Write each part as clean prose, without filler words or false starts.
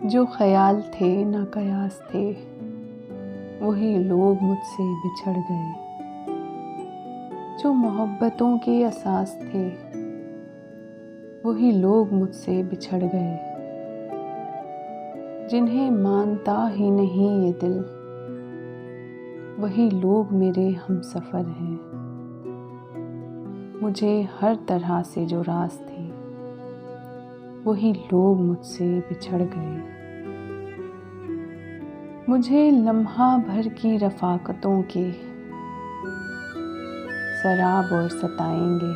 जो ख्याल थे ना कयास थे, वही लोग मुझसे बिछड़ गए। जो मोहब्बतों के असास थे, वही लोग मुझसे बिछड़ गए। जिन्हें मानता ही नहीं ये दिल, वही लोग मेरे हमसफ़र हैं। मुझे हर तरह से जो रास थे, वही लोग मुझसे बिछड़ गए। मुझे लम्हा भर की रफ़ाक़तों के शराब और सताएंगे।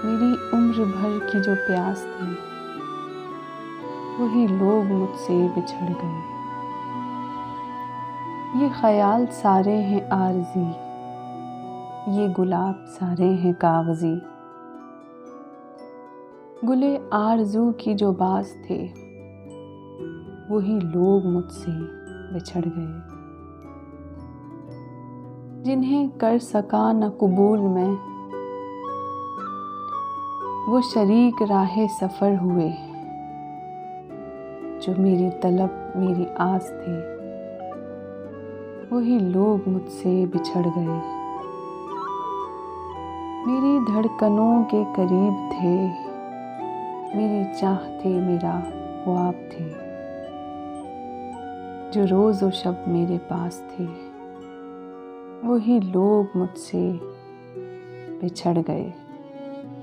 मेरी उम्र भर की जो प्यास थी, वही लोग मुझसे बिछड़ गए। ये ख़याल सारे हैं आरज़ी, ये गुलाब सारे हैं कागज़ी। गुले आरज़ू की जो बाज़ थे, वही लोग मुझसे बिछड़ गए। जिन्हें कर सका न कबूल मैं, वो शरीक राहे सफ़र हुए। जो मेरी तलब मेरी आस थे, वही लोग मुझसे बिछड़ गए। मेरी धड़कनों के करीब थे, मेरी चाह थे मेरा ख्वाब थे। जो रोज़ व शब मेरे पास थे, वही लोग मुझसे बिछड़ गए।